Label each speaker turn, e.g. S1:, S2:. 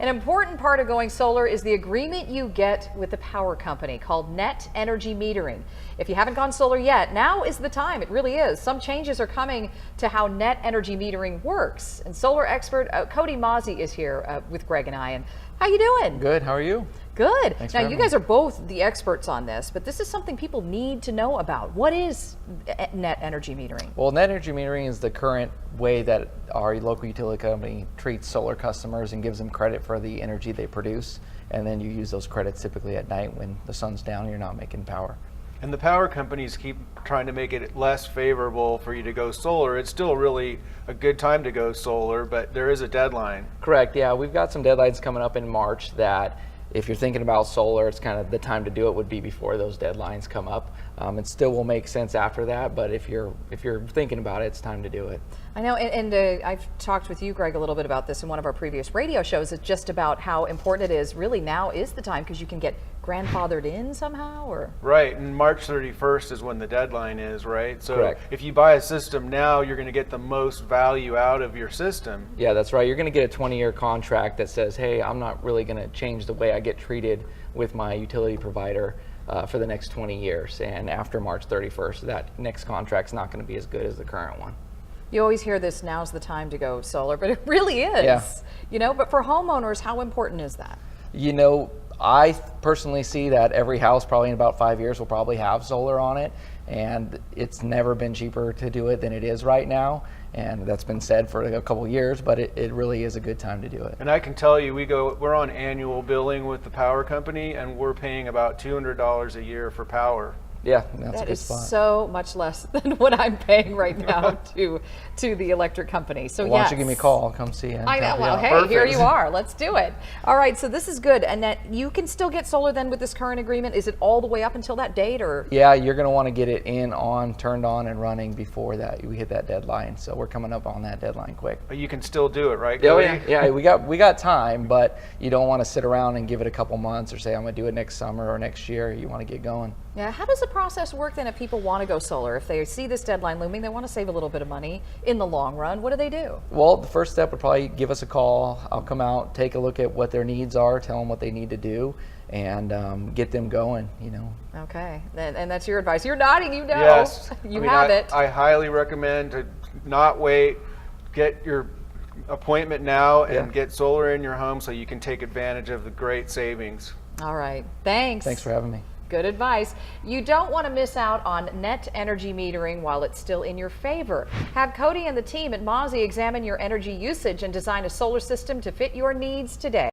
S1: An important part of going solar is the agreement you get with the power company called Net Energy Metering. If you haven't gone solar yet, now is the time. It really is. Some changes are coming to how Net Energy Metering works. And solar expert Cody Mozzie is here with Greg and I. And how you doing?
S2: Good. How are you?
S1: Good.
S2: Thanks
S1: now, you guys are both the experts on this, but this is something people need to know about. What is Net Energy Metering?
S2: Well, Net Energy Metering is the current way that our local utility company treats solar customers and gives them credit for the energy they produce. And then you use those credits typically at night when the sun's down and you're not making power.
S3: And the power companies keep trying to make it less favorable for you to go solar. It's still really a good time to go solar, but there is a deadline.
S2: Correct. Yeah, we've got some deadlines coming up in March that if you're thinking about solar, it's kind of the time to do it would be before those deadlines come up. It still will make sense after that, but if you're thinking about it, it's time to do it.
S1: I know, and I've talked with you, Greg, a little bit about this in one of our previous radio shows. It's just about how important it is. Really, now is the time because you can get grandfathered in somehow, or
S3: Right, and March 31st is when the deadline is, right? So
S2: Correct.
S3: if you buy a system now, you're going to get the most value out of your system.
S2: Yeah, that's right. You're going to get a 20-year contract that says, hey, I'm not really going to change the way I get treated with my utility provider for the next 20 years. And after March 31st, that next contract's not going to be as good as the current one.
S1: you always hear this, now's the time to go solar, but it really is.
S2: Yeah.
S1: You know, but for homeowners, how important is that?
S2: You know, I personally see that every house probably in about 5 years will probably have solar on it, and it's never been cheaper to do it than it is right now. And that's been said for a couple of years, but it really is a good time to do it.
S3: And I can tell you, we're on annual billing with the power company, and we're paying about $200 a year for power.
S2: Yeah, that's a
S1: That
S2: good
S1: is
S2: spot.
S1: so much less than what I'm paying right now to the electric company. So
S2: Why
S1: yes.
S2: don't you give me a call? I'll come see you. and
S1: I know.
S2: help you
S1: Well,
S2: out.
S1: hey,
S3: Perfect.
S1: here you are. Let's do it. All right. So this is good. And that you can still get solar then with this current agreement. Is it all the way up until that date, or?
S2: Yeah, you're going to want to get it turned on and running before that we hit that deadline. So we're coming up on that deadline quick.
S3: But you can still do it, right,
S2: Oh
S3: Cody?
S2: yeah, yeah. We got time, but you don't want to sit around and give it a couple months or say I'm going to do it next summer or next year. You want to get going.
S1: Yeah. How does the process work then if people want to go solar? If they see this deadline looming, they want to save a little bit of money in the long run. What do they do?
S2: Well, the first step would probably give us a call. I'll come out, take a look at what their needs are, tell them what they need to do, and get them going. You know.
S1: Okay. And that's your advice. You're nodding. You know.
S3: Yes.
S1: You have it.
S3: I highly recommend to not wait. Get your appointment now and
S2: Yeah.
S3: get solar in your home so you can take advantage of the great savings.
S1: All right. Thanks.
S2: Thanks for having me.
S1: Good advice. You don't want to miss out on Net Energy Metering while it's still in your favor. Have Cody and the team at Mozzie examine your energy usage and design a solar system to fit your needs today.